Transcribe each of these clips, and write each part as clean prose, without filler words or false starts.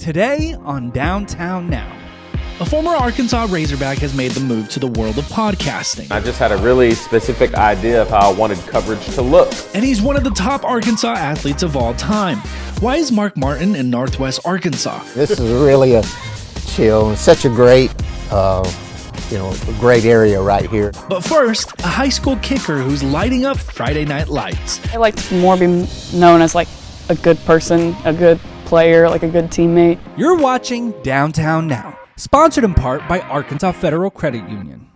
Today on Downtown Now. A former Arkansas Razorback has made the move to the world of podcasting. I just had a really specific idea of how I wanted coverage to look. And he's one of the top Arkansas athletes of all time. Why is Mark Martin in Northwest Arkansas? This is really a chill, such a great, great area right here. But first, a high school kicker who's lighting up Friday Night Lights. I like to more be known as like a good person, a good player, like a good teammate. You're watching Downtown Now, sponsored in part by Arkansas Federal Credit Union.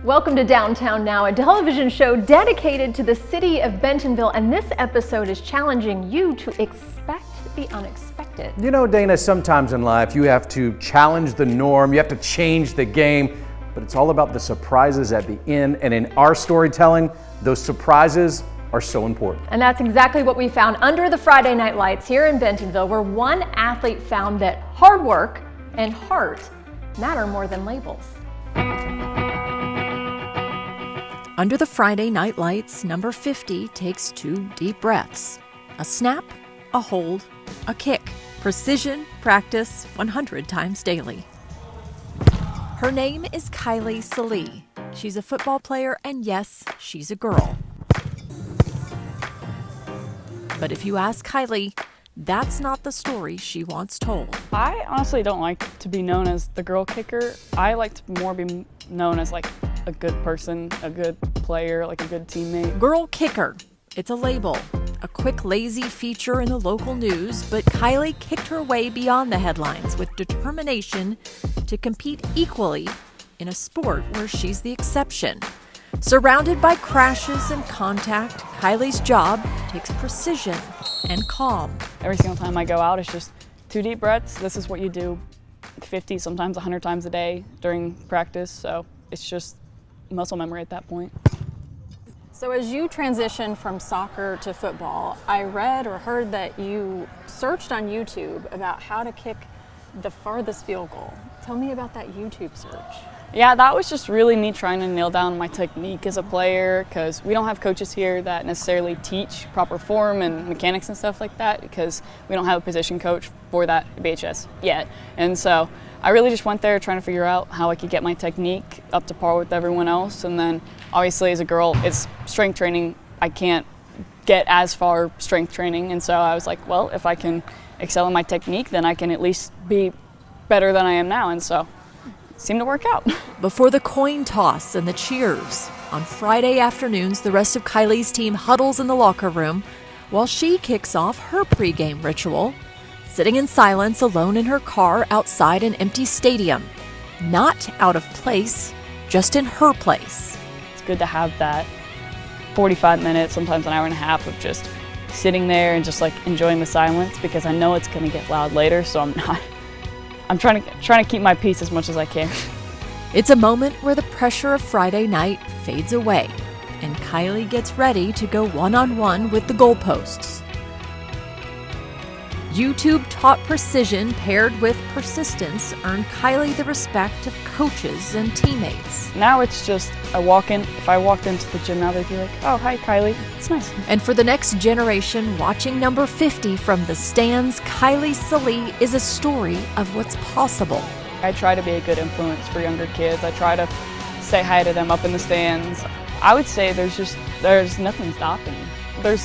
Welcome to Downtown Now, a television show dedicated to the city of Bentonville, and this episode is challenging you to expect the unexpected. You know, Dana, sometimes in life you have to challenge the norm, you have to change the game, but it's all about the surprises at the end, and in our storytelling, those surprises are so important. And that's exactly what we found under the Friday Night Lights here in Bentonville, where one athlete found that hard work and heart matter more than labels. Under the Friday Night Lights, number 50 takes 2 deep breaths. A snap, a hold, a kick. Precision, practice 100 times daily. Her name is Kylie Salee. She's a football player, and yes, she's a girl. But if you ask Kylie, that's not the story she wants told. I honestly don't like to be known as the girl kicker. I like to more be known as like a good person, a good player, like a good teammate. Girl kicker. It's a label, a quick, lazy feature in the local news, but Kylie kicked her way beyond the headlines with determination to compete equally in a sport where she's the exception. Surrounded by crashes and contact, Kylie's job takes precision and calm. Every single time I go out, it's just 2 deep breaths. This is what you do 50, sometimes 100 times a day during practice, so it's just muscle memory at that point. So as you transition from soccer to football, I read or heard that you searched on YouTube about how to kick the farthest field goal. Tell me about that YouTube search. Yeah, that was just really me trying to nail down my technique as a player, because we don't have coaches here that necessarily teach proper form and mechanics and stuff like that, because we don't have a position coach for that at BHS yet. And so I really just went there trying to figure out how I could get my technique up to par with everyone else. And then obviously as a girl, it's strength training. I can't get as far strength training. And so I was like, well, if I can excel in my technique, then I can at least be better than I am now. And so it seemed to work out. Before the coin toss and the cheers, on Friday afternoons, the rest of Kylie's team huddles in the locker room while she kicks off her pregame ritual, sitting in silence alone in her car outside an empty stadium. Not out of place, just in her place. It's good to have that 45 minutes, sometimes an hour and a half of just sitting there and just like enjoying the silence, because I know it's going to get loud later, so I'm trying to keep my peace as much as I can. It's a moment where the pressure of Friday night fades away, and Kylie gets ready to go one-on-one with the goalposts. YouTube-taught precision paired with persistence earned Kylie the respect of coaches and teammates. Now it's just, if I walked into the gym now, they'd be like, oh, hi, Kylie, it's nice. And for the next generation watching number 50 from the stands, Kylie Salee is a story of what's possible. I try to be a good influence for younger kids. I try to say hi to them up in the stands. I would say there's nothing stopping me.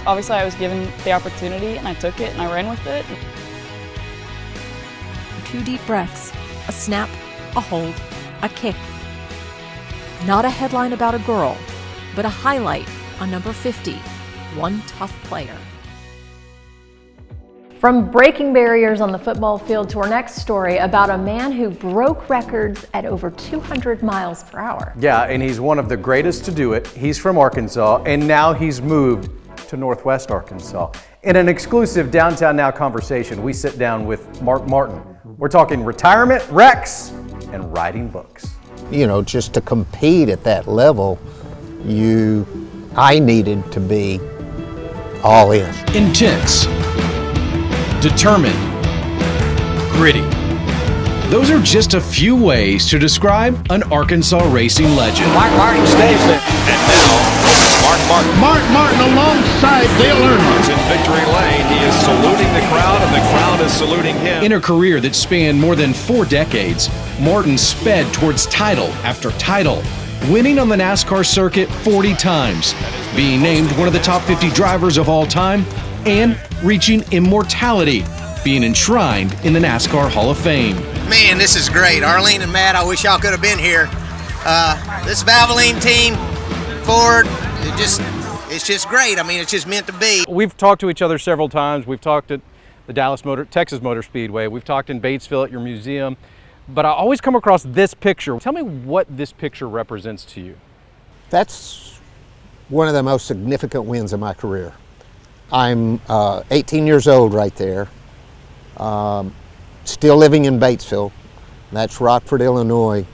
Obviously I was given the opportunity and I took it and I ran with it. 2 deep breaths, a snap, a hold, a kick. Not a headline about a girl, but a highlight on number 50, one tough player. From breaking barriers on the football field to our next story about a man who broke records at over 200 miles per hour. Yeah, and he's one of the greatest to do it. He's from Arkansas, and now he's moved to Northwest Arkansas. In an exclusive Downtown Now conversation, we sit down with Mark Martin. We're talking retirement, Rex, and writing books. you know, just to compete at that level, I needed to be all in. Intense, determined, gritty. Those are just a few ways to describe an Arkansas racing legend. Mark Martin stays there. And now, Mark Martin. Mark Martin alongside Dale Earnhardt. In victory lane, he is saluting the crowd, and the crowd is saluting him. In a career that spanned more than 4 decades, Martin sped towards title after title, winning on the NASCAR circuit 40 times, being named one of the top 50 drivers of all time, and reaching immortality, being enshrined in the NASCAR Hall of Fame. Man, this is great. Arlene and Matt, I wish y'all could have been here. This Valvoline team, Ford, it's just great. I mean, it's just meant to be. We've talked to each other several times. We've talked at the Texas Motor Speedway. We've talked in Batesville at your museum. But I always come across this picture. Tell me what this picture represents to you. That's one of the most significant wins of my career. I'm 18 years old right there, still living in Batesville. That's Rockford, Illinois.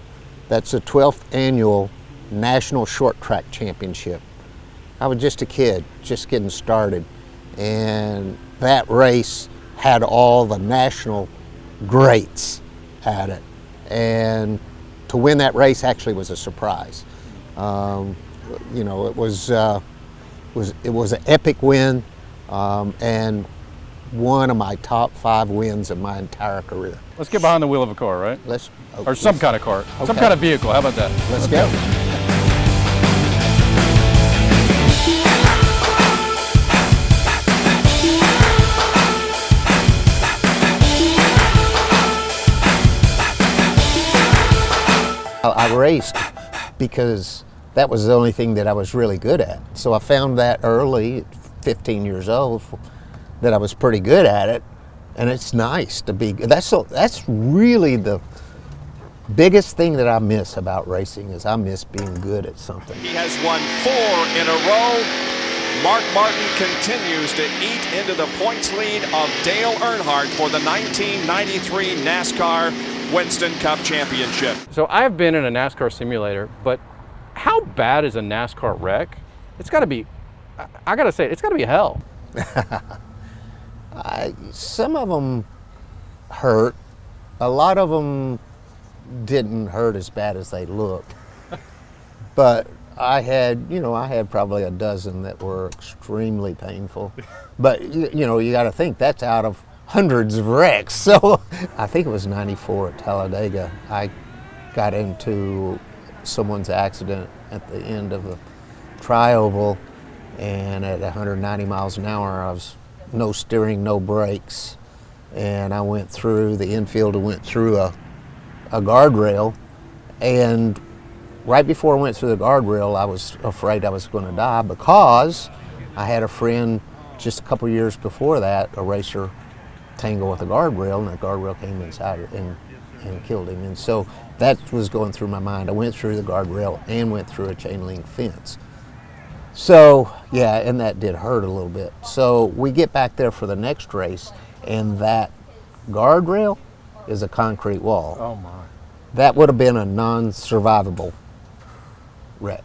That's the 12th annual National Short Track Championship. I was just a kid, just getting started. And that race had all the national greats at it, and to win that race actually was a surprise. You know, it was an epic win, and one of my top 5 wins of my entire career. Let's get behind the wheel of a car, right? Or some kind of car, okay. Some kind of vehicle. How about that? Let's go. I raced because that was the only thing that I was really good at. So I found that early, 15 years old, that I was pretty good at it, and it's nice to be. That's really the biggest thing that I miss about racing, is I miss being good at something. He has won 4 in a row. Mark Martin continues to eat into the points lead of Dale Earnhardt for the 1993 NASCAR Winston Cup Championship. So I've been in a NASCAR simulator, but how bad is a NASCAR wreck? It's got to be, I got to say, it's got to be hell. Some of them hurt. A lot of them didn't hurt as bad as they looked. But I had probably a dozen that were extremely painful. But you know, you got to think that's out of hundreds of wrecks. So I think it was 94 at Talladega. I got into someone's accident at the end of the tri-oval, and at 190 miles an hour, I was no steering, no brakes, and I went through the infield and went through a guardrail, and right before I went through the guardrail, I was afraid I was going to die, because I had a friend just a couple years before that, a racer, tangle with a guardrail, and that guardrail came inside and killed him. And so that was going through my mind. I went through the guardrail and went through a chain link fence. So yeah, and that did hurt a little bit. So we get back there for the next race, and that guardrail is a concrete wall. Oh my. That would have been a non-survivable wreck.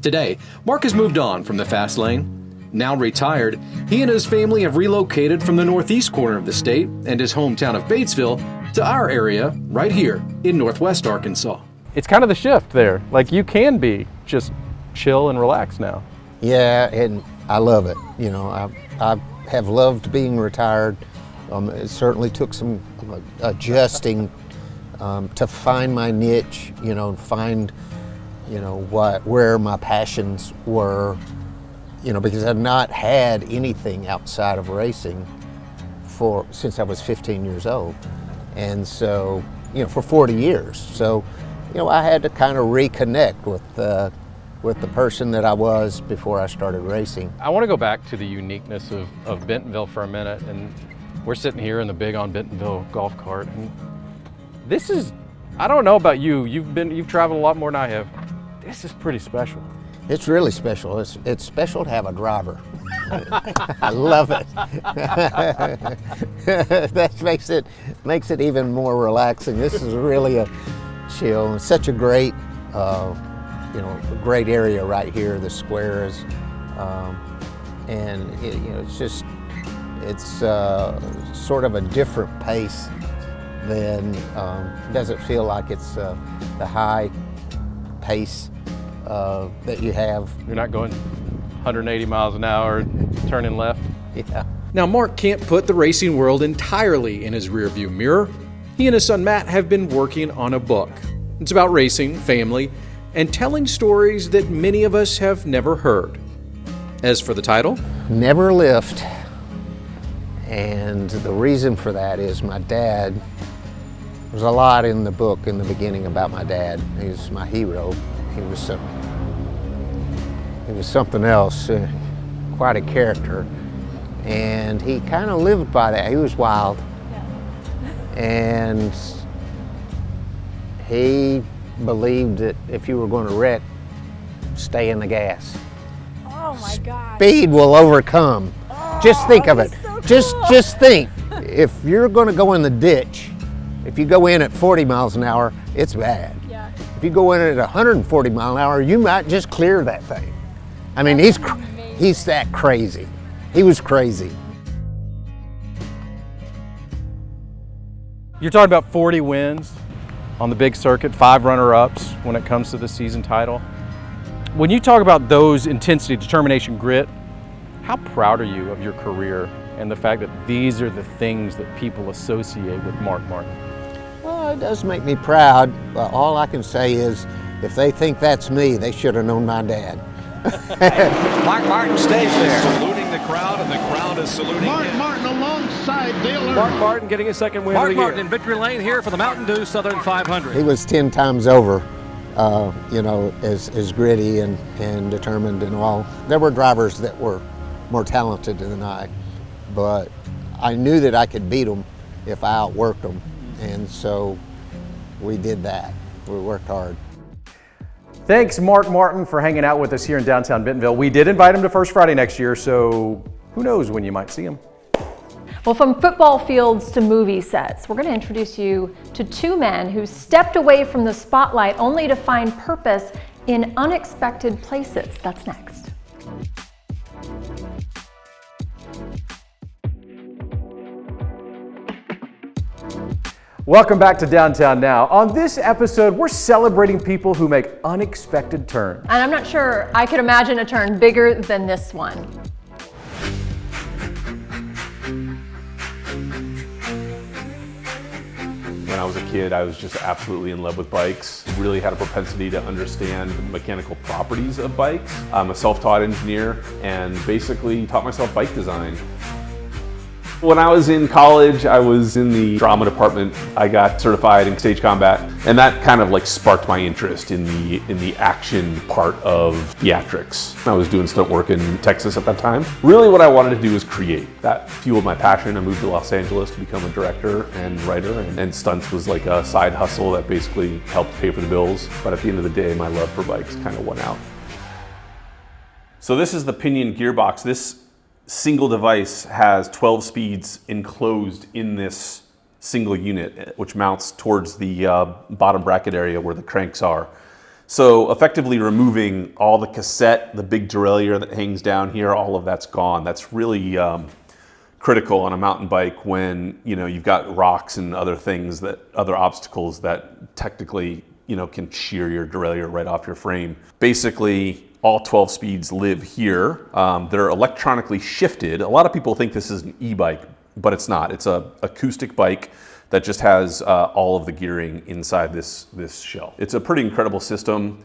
Today, Mark has moved on from the fast lane. Now retired, he and his family have relocated from the northeast corner of the state and his hometown of Batesville to our area right here in northwest Arkansas. It's kind of the shift there. Like, you can be just chill and relax now. Yeah, and I love it. You know, I have loved being retired. It certainly took some adjusting to find my niche, you know, and find, you know, where my passions were, you know, because I've not had anything outside of racing since I was 15 years old. And so, you know, for 40 years. So, you know, I had to kind of reconnect with the person that I was before I started racing. I want to go back to the uniqueness of Bentonville for a minute, and we're sitting here in the Big on Bentonville golf cart, and this is, I don't know about you, you've traveled a lot more than I have. This is pretty special. It's really special. It's special to have a driver. I love it. That makes it even more relaxing. This is really a chill. It's such a great, great area right here. The square is, and it's sort of a different pace than. Doesn't feel like it's the high pace that you have. You're not going 180 miles an hour, turning left. Yeah. Now, Mark can't put the racing world entirely in his rearview mirror. He and his son Matt have been working on a book. It's about racing, family, and telling stories that many of us have never heard. As for the title, Never Lift. And the reason for that is my dad. There's a lot in the book in the beginning about my dad. He's my hero. He was something else, quite a character. And he kind of lived by that. He was wild. And he believed that if you were going to wreck, stay in the gas. Oh my God. Speed will overcome. Just think of it. So Just think. If you're going to go in the ditch, if you go in at 40 miles an hour, it's bad. Yeah. If you go in at 140 mile an hour, you might just clear that thing. I mean, he's that crazy. He was crazy. You're talking about 40 wins on the big circuit, 5 runner-ups when it comes to the season title. When you talk about those intensity, determination, grit, how proud are you of your career and the fact that these are the things that people associate with Mark Martin? Well, it does make me proud. All I can say is, if they think that's me, they should have known my dad. Mark Martin stays there. Saluting the crowd, and the crowd is saluting Mark him. Martin alongside Dale Earnhardt. Mark Martin getting his second win of the year. Mark Martin in victory lane here for the Mountain Dew Southern 500. He was 10 times over, as gritty and determined and all. There were drivers that were more talented than I, but I knew that I could beat them if I outworked them, and so we did that. We worked hard. Thanks, Mark Martin, for hanging out with us here in downtown Bentonville. We did invite him to First Friday next year, so who knows when you might see him. Well, from football fields to movie sets, we're going to introduce you to 2 men who stepped away from the spotlight only to find purpose in unexpected places. That's next. Welcome back to Downtown Now. On this episode, we're celebrating people who make unexpected turns. And I'm not sure I could imagine a turn bigger than this one. When I was a kid, I was just absolutely in love with bikes. Really had a propensity to understand the mechanical properties of bikes. I'm a self-taught engineer and basically taught myself bike design. When I was in college, I was in the drama department. I got certified in stage combat, and that kind of like sparked my interest in the action part of theatrics. I was doing stunt work in Texas at that time. Really what I wanted to do was create. That fueled my passion. I moved to Los Angeles to become a director and writer, and stunts was like a side hustle that basically helped pay for the bills. But at the end of the day, my love for bikes kind of won out. So this is the pinion gearbox. This single device has 12 speeds enclosed in this single unit, which mounts towards the bottom bracket area where the cranks are. So effectively removing all the cassette, the big derailleur that hangs down here, all of that's gone. That's really critical on a mountain bike when you've got rocks and other things, other obstacles that technically can shear your derailleur right off your frame. Basically, all 12 speeds live here. They're electronically shifted. A lot of people think this is an e-bike, but it's not. It's an acoustic bike that just has all of the gearing inside this shell. It's a pretty incredible system.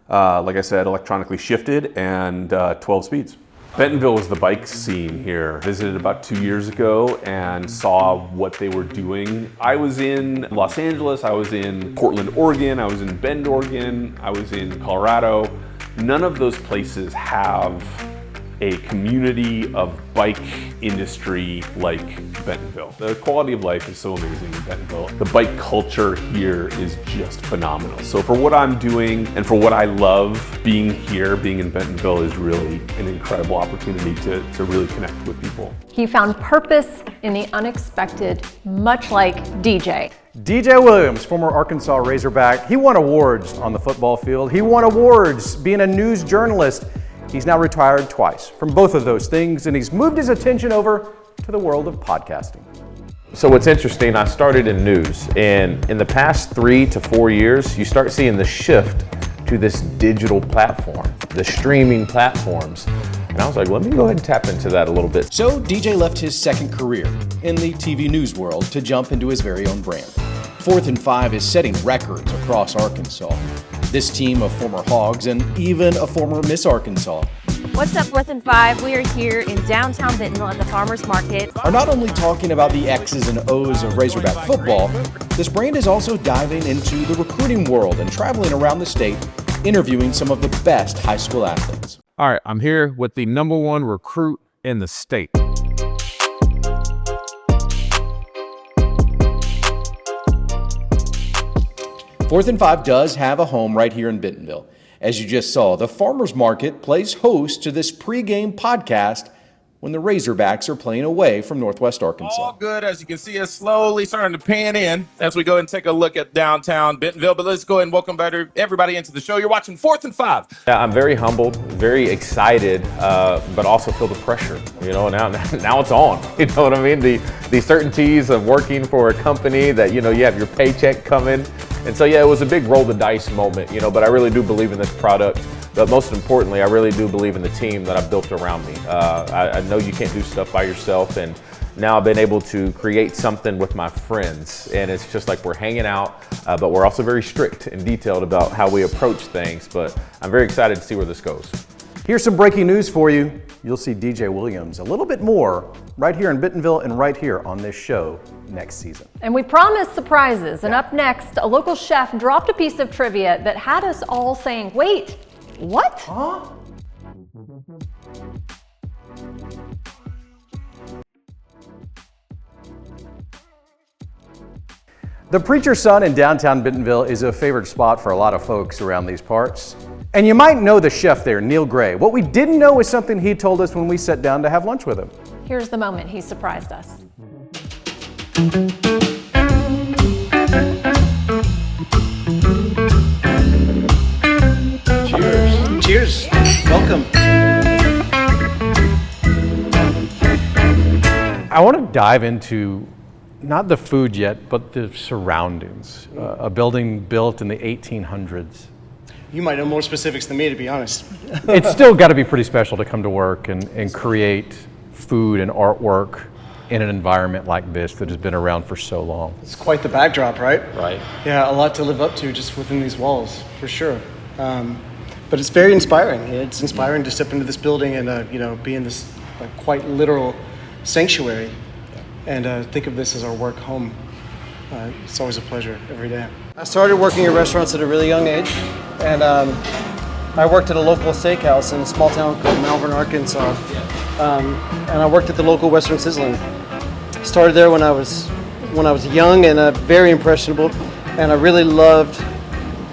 Like I said, electronically shifted and 12 speeds. Bentonville was the bike scene here. Visited about 2 years ago and saw what they were doing. I was in Los Angeles, I was in Portland, Oregon, I was in Bend, Oregon, I was in Colorado. None of those places have a community of bike industry like Bentonville. The quality of life is so amazing in Bentonville. The bike culture here is just phenomenal. So for what I'm doing and for what I love, being here, being in Bentonville is really an incredible opportunity to really connect with people. He found purpose in the unexpected, much like DJ. DJ Williams, former Arkansas Razorback, he won awards on the football field. He won awards being a news journalist. He's now retired twice from both of those things, and he's moved his attention over to the world of podcasting. So what's interesting, I started in news, and in the past 3 to 4 years, you start seeing the shift to this digital platform, the streaming platforms. And I was like, let me go ahead and tap into that a little bit. So DJ left his second career in the TV news world to jump into his very own brand. 4th and 5 is setting records across Arkansas. This team of former Hogs and even a former Miss Arkansas What's up, 4th and 5? We are here in downtown Bentonville at the Farmers Market. are not only talking about the X's and O's of Razorback football, this brand is also diving into the recruiting world and traveling around the state, interviewing some of the best high school athletes. All right, I'm here with the #1 recruit in the state. Fourth and 5 does have a home right here in Bentonville. As you just saw, the Farmers Market plays host to this pregame podcast when the Razorbacks are playing away from Northwest Arkansas. All good. As you can see, it's slowly starting to pan in as we go and take a look at downtown Bentonville. But let's go ahead and welcome everybody into the show. You're watching 4th and 5. Yeah, I'm very humbled, very excited, but also feel the pressure. You know, now it's on. You know what I mean? The certainties of working for a company that, you know, you have your paycheck coming. And so, yeah, it was a big roll the dice moment, you know, but I really do believe in this product. But most importantly, I really do believe in the team that I've built around me. I know you can't do stuff by yourself, and now I've been able to create something with my friends, and it's just like we're hanging out, but we're also very strict and detailed about how we approach things, but I'm very excited to see where this goes. Here's some breaking news for you. You'll see DJ Williams a little bit more right here in Bentonville and right here on this show next season. And we promised surprises, and up next, a local chef dropped a piece of trivia that had us all saying, wait, what? Huh? The Preacher's Son in downtown Bentonville is a favorite spot for a lot of folks around these parts. And you might know the chef there, Neil Gray. What we didn't know is something he told us when we sat down to have lunch with him. Here's the moment he surprised us. Cheers. Cheers. Welcome. I want to dive into not the food yet, but the surroundings. A building built in the 1800s. You might know more specifics than me, to be honest. It's still got to be pretty special to come to work and create food and artwork in an environment like this that has been around for so long. It's quite the backdrop, right? Right. Yeah, a lot to live up to just within these walls, for sure. But it's very inspiring. It's inspiring to step into this building and you know, be in this quite literal sanctuary and think of this as our work home. It's always a pleasure every day. I started working in restaurants at a really young age, and I worked at a local steakhouse in a small town called Malvern, Arkansas, and I worked at the local Western Sizzling. Started there when I was young and very impressionable, and I really loved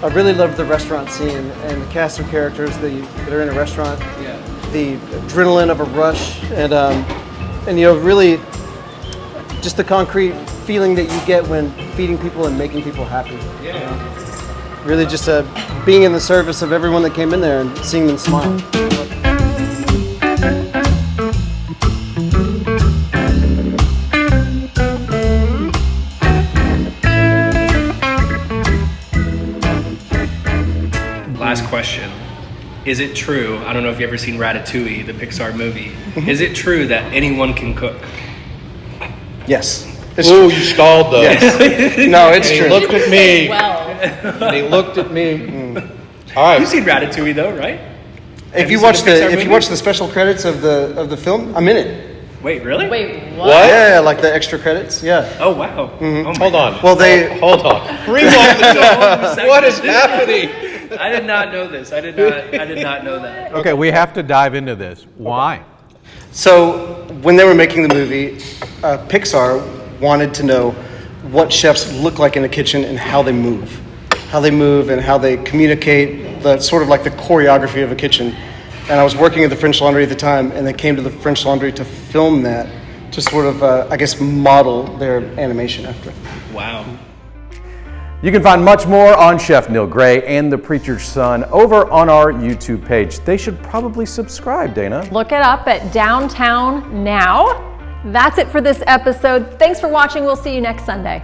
the restaurant scene and the cast of characters that are in a restaurant, the adrenaline of a rush, and you know, really just the concrete feeling that you get when feeding people and making people happy. You know? Really just being in the service of everyone that came in there and seeing them smile. Last question. Is it true, I don't know if you've ever seen Ratatouille, the Pixar movie, is it true that anyone can cook? Yes. Oh, you stalled though. Yes. No, it's true. He looked at me. Well. He looked at me. All right. You've seen Ratatouille though, right? If you watch the special credits of the film, I'm in it. Wait, really? Wait, what? Yeah, like the extra credits. Yeah. Oh wow. Mm-hmm. Oh, Hold on. Well, they hold on. Rewind the show. What is happening? I did not know this. I did not know that. Okay, we have to dive into this. Why? So when they were making the movie, Pixar wanted to know what chefs look like in the kitchen and how they move and how they communicate, the sort of like the choreography of a kitchen. And I was working at the French Laundry at the time, and they came to the French Laundry to film that, to sort of, I guess, model their animation after. Wow. You can find much more on Chef Neil Gray and The Preacher's Son over on our YouTube page. They should probably subscribe, Dana. Look it up at Downtown Now. That's it for this episode. Thanks for watching. We'll see you next Sunday.